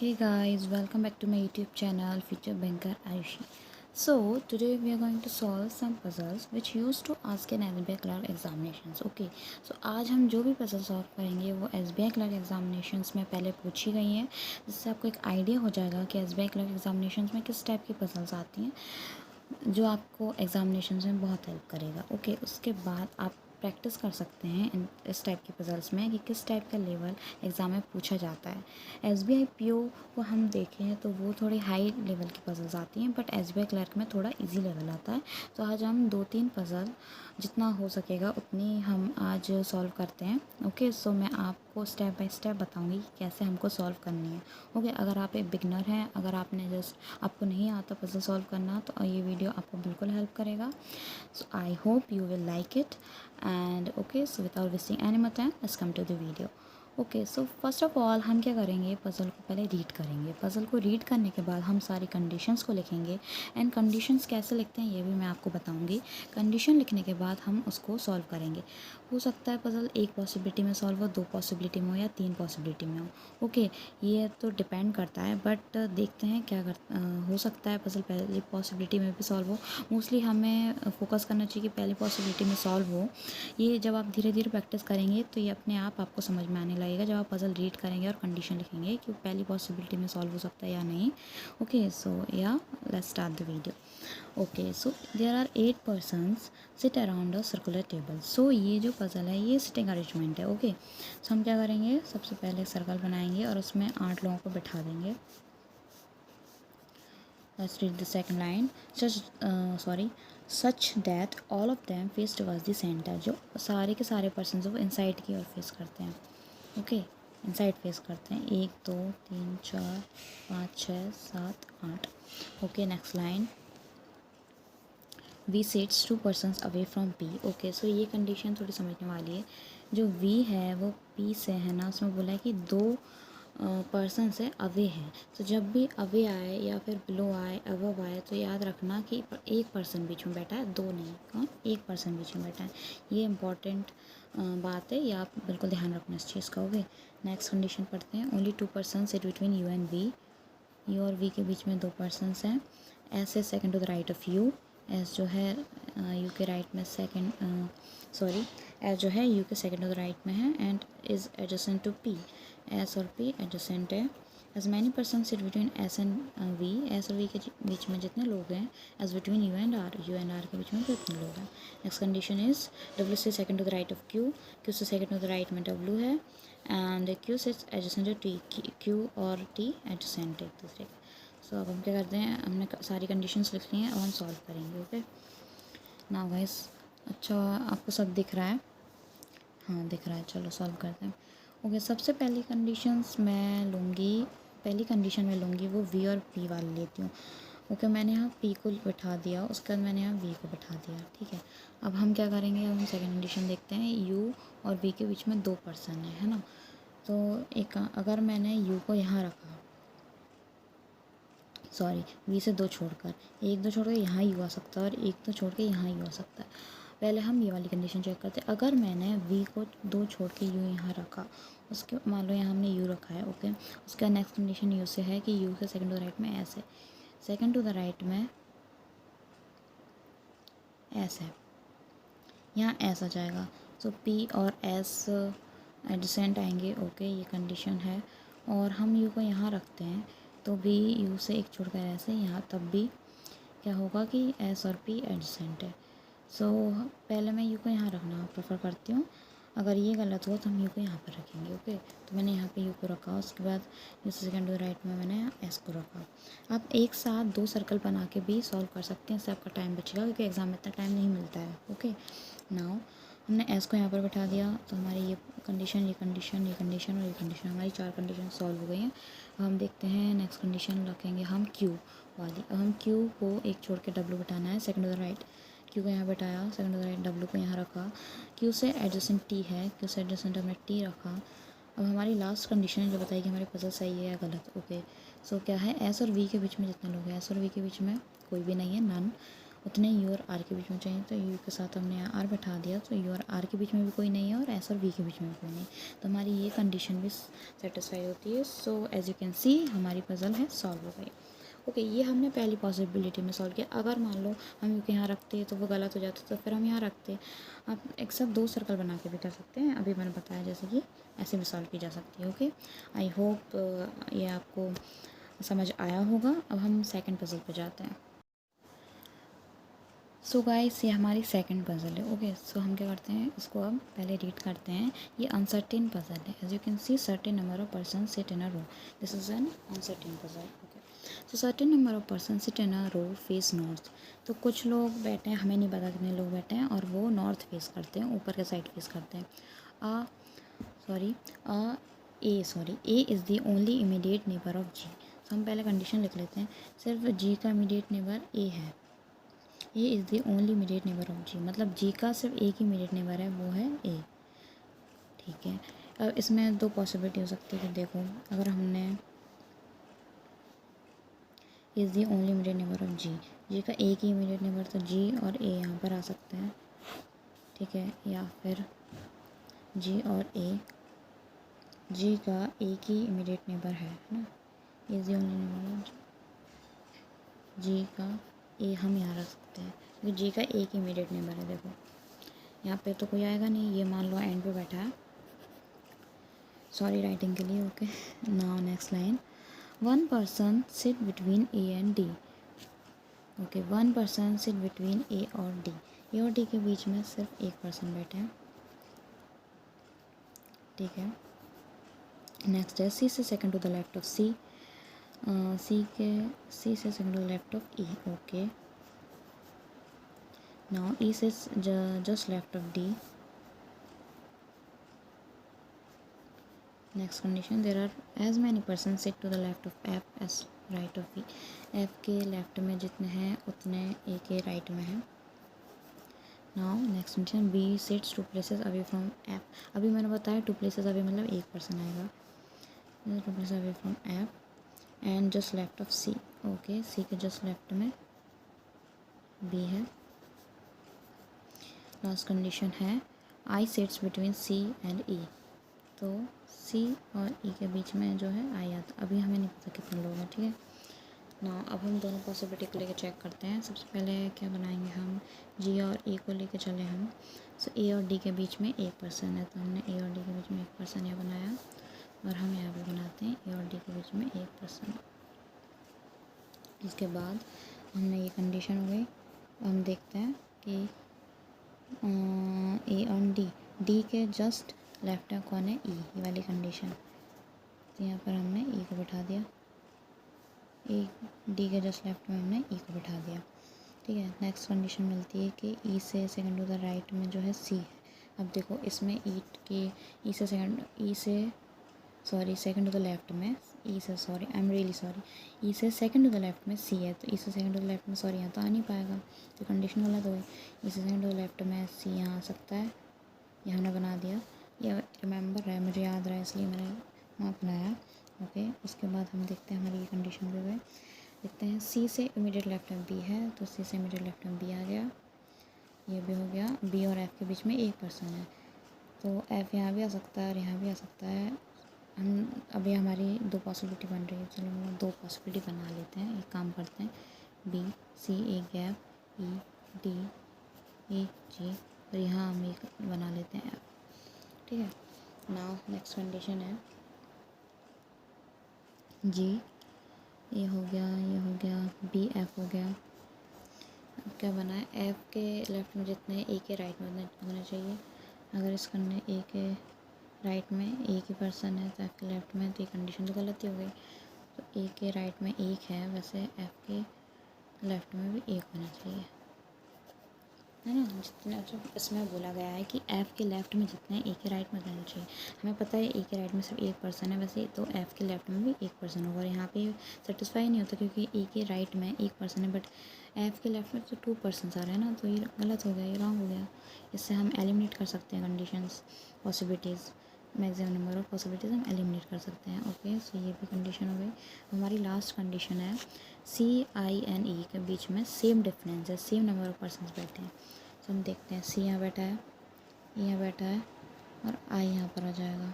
Hey guys, welcome back to my YouTube channel Future Banker Ayushi. So today we are going to solve some puzzles which used to ask in SBI clerk examinations. Okay, so आज हम जो भी puzzle solve करेंगे वो SBI clerk examinations में पहले पूछी गई हैं, जिससे आपको एक आइडिया हो जाएगा कि SBI clerk examinations में किस टाइप की puzzles आती हैं जो आपको एग्ज़ामिनेशन में बहुत हेल्प करेगा। ओके, उसके बाद आप प्रैक्टिस कर सकते हैं इस टाइप के पज़ल्स में कि किस टाइप का लेवल एग्ज़ाम में पूछा जाता है। एसबीआई पीओ को हम देखें तो वो थोड़ी हाई लेवल की पज़ल्स आती हैं, बट एसबीआई क्लर्क में थोड़ा इजी लेवल आता है। तो आज हम 2-3 पज़ल जितना हो सकेगा उतनी हम आज सॉल्व करते हैं। ओके, सो मैं आपको स्टेप बाय स्टेप बताऊंगी कि कैसे हमको सॉल्व करनी है। ओके, अगर आप एक बिगनर हैं, अगर आपको नहीं आता पज़ल सॉल्व करना, तो ये वीडियो आपको बिल्कुल हेल्प करेगा। So I hope you will like it. And okay, so without wasting any more time, let's come to the video. Okay, so first of all हम क्या करेंगे, पज़ल को पहले रीड करेंगे। पज़ल को रीड करने के बाद हम सारी कंडीशंस को लिखेंगे। एंड कंडीशंस कैसे लिखते हैं ये भी मैं आपको बताऊंगी। कंडीशन लिखने के बाद हम उसको सॉल्व करेंगे। हो सकता है पज़ल एक पॉसिबिलिटी में सॉल्व हो, 2 पॉसिबिलिटी में हो या 3 पॉसिबिलिटी में हो। ओके, ये तो डिपेंड करता है, बट देखते हैं हो सकता है पज़ल पहली पॉसिबिलिटी में भी सॉल्व हो। मोस्टली हमें फोकस करना चाहिए कि पहली पॉसिबिलिटी में सॉल्व हो। ये जब आप धीरे धीरे प्रैक्टिस करेंगे तो ये अपने आप आपको समझ में आने लगेगा जब आप पज़ल रीड करेंगे और कंडीशन लिखेंगे कि पहली पॉसिबिलिटी में सॉल्व हो सकता है या नहीं। ओके, सो या let's start the video. Okay, so there are 8 persons sit around a circular table. So ये जो पज़ल है ये सिटिंग अरेंजमेंट है। ओके, सो हम क्या करेंगे, सबसे पहले एक सर्कल बनाएंगे और उसमें 8 लोगों को बैठा देंगे। Let's read the second line. Such that all of them face towards the center. जो सारे के सारे पर्सन वो इनसाइड की ओर फेस करते हैं। ओके, इनसाइड फेस करते हैं। 1 2 3 4 5 6 7 8। Okay, next line. We sets 2 persons away from P. Okay, so ये कंडीशन थोड़ी समझने वाली है। जो वी है वो पी से है ना, उसमें बोला है कि 2 पर्सन से अवे है। तो जब भी अवे आए या फिर बिलो आए, अबव आए, तो याद रखना कि एक पर्सन बीच में बैठा है, 2 नहीं। कौन? एक पर्सन बीच में बैठा है। ये इम्पॉर्टेंट बात है, ये आप बिल्कुल ध्यान रखना इस चीज़ का। ओके, नेक्स्ट कंडीशन पढ़ते हैं। Only 2 person sit between U and V. U और वी के बीच में 2 पर्सनस हैं। S is second to the right of U. S जो है यू के राइट में एस जो है यू के सेकेंड टू द राइट में है and is adjacent to P. S और पी एडजेसेंट है। As many person sit between S and V. S और वी के बीच में जितने लोग हैं, as between U and R. U and R के बीच में कितने लोग हैं। नेक्स्ट कंडीशन इज डब्ल्यू से second to the right of Q. Q से सेकेंड टू द राइट में डब्ल्यू है एंड क्यू से एडजेसेंट टू टी। क्यू और टी एडजेसेंट एक दूसरे के। सो अब हम क्या करते हैं, हमने सारी कंडीशंस लिख ली हैं, अब हम सॉल्व करेंगे। ओके, नाउ गाइस, अच्छा आपको सब दिख रहा है? हाँ दिख रहा है, चलो सॉल्व करते हैं। ओके, सबसे पहली कंडीशंस मैं लूँगी, पहली कंडीशन मैं लूँगी वो वी और पी वाली लेती हूँ। ओके, मैंने यहाँ पी को बैठा दिया, उसके बाद मैंने यहाँ वी को बैठा दिया। ठीक है, अब हम क्या करेंगे, अब हम सेकेंड कंडीशन देखते हैं। यू और वी के बीच में 2 पर्सन है ना। तो एक अगर मैंने यू को यहाँ रखा, सॉरी वी से 2 छोड़कर, 1 2 छोड़ के यहाँ यू आ सकता है और 1 2 छोड़ के यहाँ यू आ सकता है। पहले हम ये वाली कंडीशन चेक करते हैं। अगर मैंने वी को 2 छोड़ के यू यहाँ रखा, उसके मान लो यहाँ हमने यू रखा है। ओके, उसका नेक्स्ट कंडीशन यू से है कि यू के सेकंड टू द राइट में एस है, सेकंड टू द राइट में एस है, यहाँ एस आ जाएगा। सो पी और एस एडजेसेंट आएंगे। ओके, ये कंडीशन है। और हम यू को यहाँ रखते हैं तो भी यू से 1 छोड़कर ऐसे यहाँ, तब भी क्या होगा कि एस और पी एडजेसेंट है। सो पहले मैं यू को यहाँ रखना प्रेफर करती हूँ। अगर ये गलत हो तो हम यू को यहाँ पर रखेंगे। ओके, तो मैंने यहाँ पे यू को रखा, उसके बाद यू से सेकेंड टू द राइट में मैंने एस को रखा। आप एक साथ 2 सर्कल बना के भी सॉल्व कर सकते हैं, इससे आपका टाइम बचेगा क्योंकि एग्ज़ाम में इतना टाइम नहीं मिलता है। ओके, नाउ हमने एस को यहाँ पर बैठा दिया तो हमारी ये कंडीशन, ये कंडीशन, ये कंडीशन और ये कंडीशन, हमारी 4 कंडीशन सॉल्व हो गई हैं। अब हम देखते हैं नेक्स्ट कंडीशन रखेंगे हम क्यू वाली। अब हम क्यू को 1 छोड़ के डब्ल्यू बैठाना है, second to the right. Q को यहाँ बैठाया, second to the right W को यहाँ रखा। क्यू से एडजेसेंट टी है, क्यू से एडजेसेंट हमने टी रखा। अब हमारी लास्ट कंडीशन जो बताएगी हमारी पजल सही है या गलत। ओके, सो क्या है, एस और वी के बीच में जितने लोग हैं, एस और वी के बीच में कोई भी नहीं है, नन। उतने यू और आर के बीच में चाहिए, तो यू के साथ हमने यहाँ आर बैठा दिया, तो यू और आर के बीच में भी कोई नहीं है और एस और वी के बीच में भी कोई नहीं, तो हमारी ये कंडीशन भी सेटिस्फाई होती है। So as you can see हमारी पज़ल है सॉल्व हो गई। ओके, ये हमने पहली पॉसिबिलिटी में सॉल्व किया। अगर मान लो हम यू के यहाँ रखते तो वो गलत हो जाता, तो फिर हम यहाँ रखते। आप एक साथ 2 सर्कल बना के भी कर सकते हैं, अभी मैंने बताया जैसे कि ऐसे भी सॉल्व की जा सकती है। ओके, आई होप ये आपको समझ आया होगा। अब हम सेकंड पज़ल पे जाते हैं। सो गाइस, ये हमारी सेकंड पज़ल है। ओके, सो हम क्या करते हैं, इसको अब पहले रीड करते हैं। ये अनसर्टेन पज़ल है। As you can see certain number of person sit in a row, this is an uncertain puzzle. Okay, so certain number of person sit in a row face north. तो कुछ लोग बैठे हैं, हमें नहीं पता कितने लोग बैठे हैं, और वो नॉर्थ फेस करते हैं, ऊपर के साइड फेस करते हैं। Uh A is the only immediate neighbour of G. तो हम पहले कंडीशन लिख लेते हैं, सिर्फ जी का इमीडिएट नेबर ए है। A is the only immediate neighbour of G, मतलब जी का सिर्फ एक ही इमीडिएट नेबर है, वो है ए। ठीक है, अब इसमें 2 पॉसिबिलिटी हो सकती है कि देखो, अगर हमने is the only immediate neighbour of G का एक ही इमीडिएट नेबर, तो जी और ए यहाँ पर आ सकते हैं। ठीक है, या फिर जी और ए, जी का एक ही इमीडिएट नेबर है ना, इज़ द ओनली नेबर जी का ए हम यहाँ रख सकते हैं, क्योंकि जी का एक ही इमीडिएट नेबर है। देखो यहाँ पे तो कोई आएगा नहीं, ये मान लो एंड पे बैठा है, सॉरी राइटिंग के लिए। Okay, now next line, one person sit between A and D. Okay, one person sit between A और डी, ए और डी के बीच में सिर्फ एक पर्सन बैठे हैं। ठीक है, नेक्स्ट है सी से second to the left of C, C से second to the left of E. Okay, now E से just left of D. Next condition, there are as many person sit to the left of F as right of E. F के left में जितने हैं उतने A के right में हैं। Now next condition, B sits 2 places away from F. अभी मैंने बताया 2 प्लेसेस अवे मतलब एक पर्सन आएगा, 2 places away from F and just left of C. Okay, C के जस्ट लेफ्ट में बी है। लास्ट कंडीशन है I sits between C and E, तो सी और ई के बीच में जो है आई आता। अभी हमें नहीं पता कितने लोग हैं। ठीक है ना, अब हम दोनों पॉसिबिलिटी को लेकर चेक करते हैं। सबसे पहले क्या बनाएंगे हम, जी और ए को लेकर चले हम। सो ए और डी के बीच में एक पर्सन है, तो हमने ए और डी के बीच में एक पर्सन यहाँ बनाया, और हम यहाँ पे बनाते हैं ए और डी के बीच में एक पर्सन। इसके बाद हमने ये कंडीशन हो गई। हम देखते हैं कि ए और डी के जस्ट लेफ्ट में कौन है, ई, ये वाली कंडीशन। तो यहाँ पर हमने ई को बिठा दिया, ए डी के जस्ट लेफ्ट में हमने ई को बिठा दिया। ठीक है, नेक्स्ट कंडीशन मिलती है कि ई से सेकंड टू द राइट में जो है सी है। अब देखो इसमें ई से सेकंड टू द लेफ्ट में ई से, sorry I am really sorry, E से सेकंड टू द लेफ्ट में सी है, तो ई से सेकंड टू द लेफ्ट में, सॉरी यहाँ तो आ नहीं पाएगा, तो कंडीशन गलत हो गई। ई से सेकंड टू द लेफ्ट में सी यहाँ आ सकता है, ये हमने बना दिया, ये रिमेंबर है, मुझे याद रहा है इसलिए मैंने वहाँ बनाया। ओके, उसके बाद हम देखते हैं हमारी ये कंडीशन भी हुई। देखते हैं सी से इमीडिएट लेफ्ट में बी है, तो सी से इमीडिएट लेफ्ट में बी आ गया, ये भी हो गया। बी और एफ़ के बीच में एक पर्सन है, तो एफ़ यहाँ भी आ सकता है और यहाँ भी आ सकता है। हम अभी हमारी 2 पॉसिबिलिटी बन रही है, चलो हम 2 पॉसिबिलिटी बना लेते हैं। एक काम करते हैं, B C A gap, E D A G, और यहाँ हम एक बना लेते हैं एफ। ठीक है, नाउ नेक्स्ट कंडीशन है जी, ये हो गया, ये हो गया, बी एफ हो गया। अब क्या बना है, एफ के लेफ्ट में जितने ए के राइट में उतने होने चाहिए। अगर इस करने ए के राइट में एक ही पर्सन है, तो एफ के लेफ्ट में, तो ये कंडीशन तो गलत ही हो गई। तो ए के राइट में एक है, वैसे एफ के लेफ्ट में भी एक होना चाहिए, है ना। जितने अच्छा इसमें बोला गया है कि एफ़ के लेफ्ट में जितने ए के राइट में रहना चाहिए। हमें पता है ए के राइट में सिर्फ एक पर्सन है, वैसे तो एफ़ के लेफ्ट में भी एक पर्सन होगा, और यहाँ पे सेटिस्फाई नहीं होता क्योंकि ए के राइट में एक पर्सन है, बट एफ़ के लेफ्ट में तो 2 पर्सन आ रहे हैं ना, तो ये गलत हो गया, ये रॉन्ग हो गया। इससे हम एलिमिनेट कर सकते हैं conditions, possibilities. Maximum number of possibilities हम एलिमिनेट कर सकते हैं। ओके, सो ये भी कंडीशन हो गई। हमारी लास्ट कंडीशन है CI and E के बीच में सेम डिफरेंस है, सेम नंबर ऑफ पर्सन बैठे हैं। तो हम देखते हैं, C यहाँ बैठा है, E यहाँ बैठा है और I यहाँ पर आ जाएगा।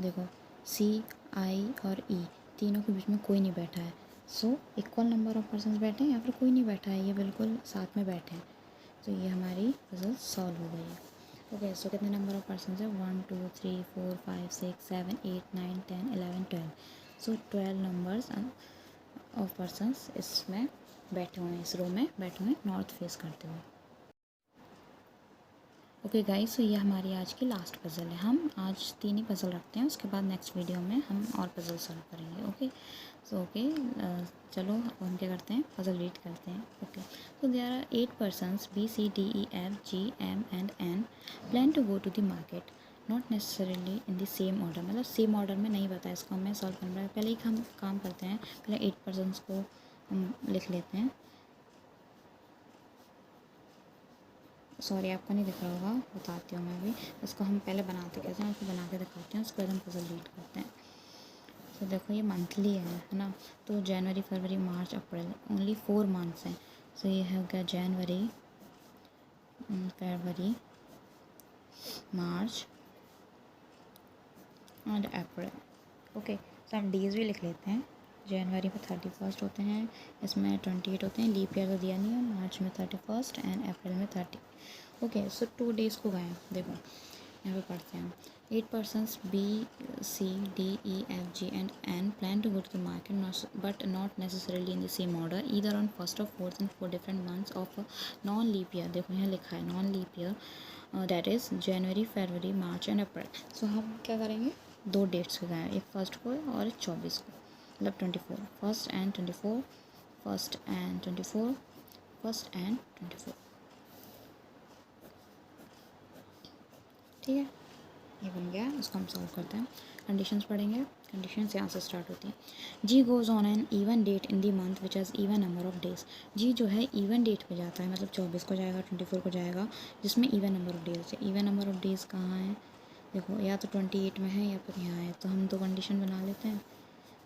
देखो C, I और E तीनों के बीच में कोई नहीं बैठा है। So equal number of person बैठे हैं या फिर कोई नहीं बैठा है, ये बिल्कुल साथ में बैठे हैं। तो ये हमारी पजल सॉल्व हो गई है। ओके, सो कितने नंबर ऑफ पर्सन है? 1 2 3 4 5 6 7 8 9 10 11 12। सो 12 नंबर्स ऑफ पर्सनस इसमें बैठे हुए हैं, इस रो में बैठे हुए हैं नॉर्थ फेस करते हुए। ओके गाइस, सो ये हमारी आज की लास्ट पज़ल है। हम आज 3 ही पज़ल रखते हैं, उसके बाद नेक्स्ट वीडियो में हम और पज़ल सॉल्व करेंगे। ओके, सो ओके, चलो अब हम क्या करते हैं, पज़ल रीड करते हैं। Okay, so there are 8 persons B, C, D, E, F, G, M and N plan to go to the market, not necessarily in the same order। मतलब same order में नहीं बताया, इसको हमें सॉल्व करना है। पहले एक हम काम करते हैं, पहले 8 पर्सनस को हम लिख लेते हैं। सॉरी, आपको नहीं दिख रहा होगा, बताती हूँ मैं भी। इसको हम पहले बनाते कैसे हैं, उसको बना के दिखाते हैं, उसके बाद हम पज़ल रीड करते हैं। तो देखो ये मंथली है ना, तो जनवरी फरवरी मार्च अप्रैल, ओनली 4 मंथ्स हैं। सो ये हो गया जनवरी, February, March and April. Okay, so हम डेज़ भी लिख लेते हैं। जनवरी में 31 होते हैं, इसमें 28 होते हैं, लीप ईयर तो दिया नहीं है। मार्च में 31 एंड अप्रैल में 30। ओके, सो 2 डेज़ को गए, देखो यहाँ पे पढ़ते हैं। 8 persons B, C, D, E, F, G and N plan to go to the market, but not necessarily in the same order, either on 1st or 4th and 4 different months of non-leap year। देखो यहाँ लिखा है non-leap year, that is January February March and April. So हम क्या करेंगे, 2 dates को गए, एक 1st को और एक 24 को, मतलब 24, 1st and 24, 1st and 24, 1st and 24। ठीक है, ये बन गया। इसको हम सॉल्व करते हैं। कंडीशंस पढ़ेंगे, कंडीशंस यहाँ से स्टार्ट होती हैं। G goes on an even date in the month which has even number of days. G जो है इवन डेट पे जाता है, मतलब 24 को जाएगा, 24 को जाएगा, जिसमें इवन नंबर ऑफ डेज है। इवन नंबर ऑफ डेज़ कहाँ है, देखो या तो 28 में है या फिर यहाँ है। तो हम 2 कंडीशन बना लेते हैं।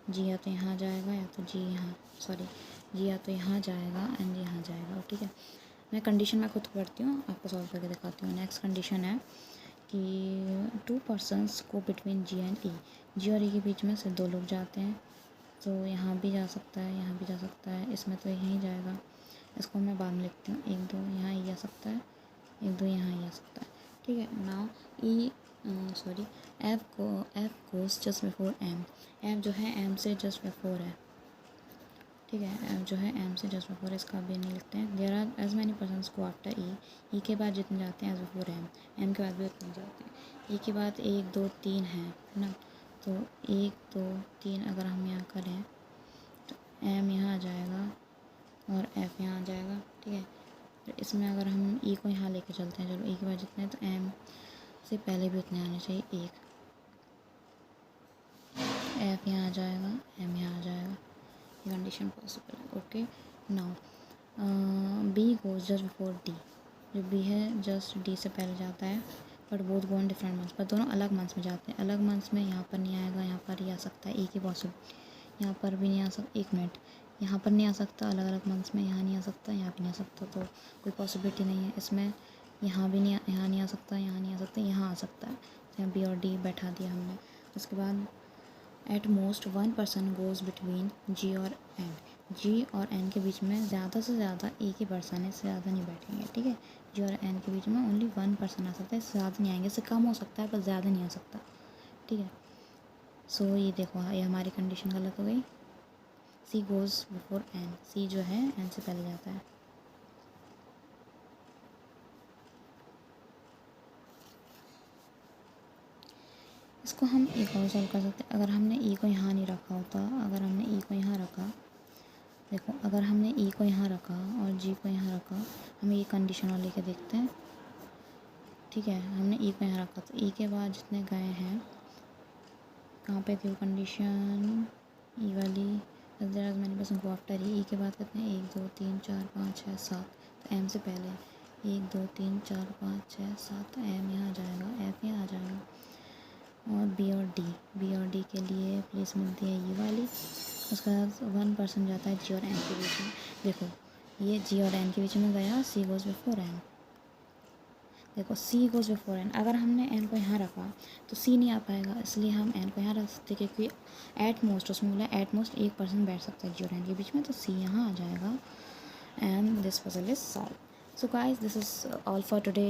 जी या तो यहाँ जाएगा या तो जी यहाँ, सॉरी, जी या तो यहाँ जाएगा एंड यहाँ जाएगा। ठीक है, मैं कंडीशन मैं खुद पढ़ती हूँ, आपको सॉल्व करके दिखाती हूँ। नेक्स्ट कंडीशन है कि 2 पर्सनस को बिटवीन जी एंड ई, जी और ई के बीच में से 2 लोग जाते हैं। तो यहाँ भी जा सकता है, यहाँ भी जा सकता है, इसमें तो यहीं जाएगा। इसको मैं बाद में लिखती हूँ, 1 2 यहाँ ही जा सकता है, 1 2 यहाँ ही जा सकता है। ठीक है, now E sorry F goes just before M. F जो है एम से जस्ट बिफोर है। ठीक है, एम जो है एम से जस्ट बिफोर, इसका भी नहीं लिखते हैं। There are as many persons को आफ्टर ई, ई के बाद जितने जाते हैं एज बिफोर एम, एम के बाद भी उतने जाते हैं। ई के बाद 1 2 3 है ना, तो 1 2 3 अगर हम यहाँ करें तो एम यहाँ आ जाएगा और एफ यहाँ आ जाएगा। ठीक है, तो इसमें अगर हम ई को यहाँ लेके चलते हैं, चलो ई के बाद जितने, तो एम से पहले भी उतने आने चाहिए, 1, एफ यहाँ आ जाएगा, एम यहाँ आ जाएगा। ये कंडीशन पॉसिबल है। Okay, now B goes just before D. जो बी है जस्ट डी से पहले जाता है, but both go in different months, पर दोनों अलग मंथ्स में जाते हैं। अलग मंथ्स में यहाँ पर नहीं आएगा, यहाँ पर ही आ सकता है, एक ही पॉसिबल। यहाँ पर भी नहीं आ सकता, 1 मिनट, यहाँ पर नहीं आ सकता अलग अलग मंथ्स में, यहाँ नहीं आ सकता, यहाँ भी नहीं आ सकता, तो कोई पॉसिबिलिटी नहीं है इसमें। यहाँ भी नहीं, यहाँ नहीं आ सकता, यहाँ नहीं आ सकता, यहाँ आ सकता है। तो यहाँ बी और डी बैठा दिया हमने। उसके बाद at most 1 person goes between जी और एन। जी और एन के बीच में ज़्यादा से ज़्यादा एक ही पर्सन है, इससे ज़्यादा नहीं बैठेंगे। ठीक है, जी और एन के बीच में ओनली 1 पर्सन आ सकता है, इससे ज़्यादा नहीं आएंगे, इससे कम हो सकता है पर ज़्यादा नहीं आ सकता। ठीक है, सो ये देखो, ये हमारी कंडीशन गलत हो गई। सी गोज़ बिफोर एन, सी जो है एन से पहले जाता है। इसको हम एक और सॉल्व कर सकते हैं। अगर हमने ई को यहाँ नहीं रखा होता, अगर हमने ई को यहाँ रखा, देखो अगर हमने ई को यहाँ रखा और जी को यहाँ रखा, हम ये कंडीशन और लेके देखते हैं। ठीक है, हमने ई को यहाँ रखा, तो ई के बाद जितने गए हैं, कहाँ पे थी वो कंडीशन, ई वाली, there are many person go after E. के बाद कितने, 1 2 3 4 5 6 7, तो एम से पहले 1 2 3 4 5 6 7, तो एम यहाँ आ जाएगा, एफ यहाँ आ जाएगा। और बी और डी के लिए प्लेस मिलती है ये वाली। उसका 1% जाता है जी और एन के बीच में। देखो ये जी और एन के बीच में गया, सी गोज़ बिफोर एन। देखो सी गोज़ बिफोर एन, अगर हमने एन को यहाँ रखा तो सी नहीं आ पाएगा, इसलिए हम एन को यहाँ रख सकते क्योंकि एट मोस्ट उसमें बोला एट मोस्ट 1% बैठ सकता है जी और एन के बीच में, तो सी यहाँ आ जाएगा। And this puzzle is solve. So guys this is all for today.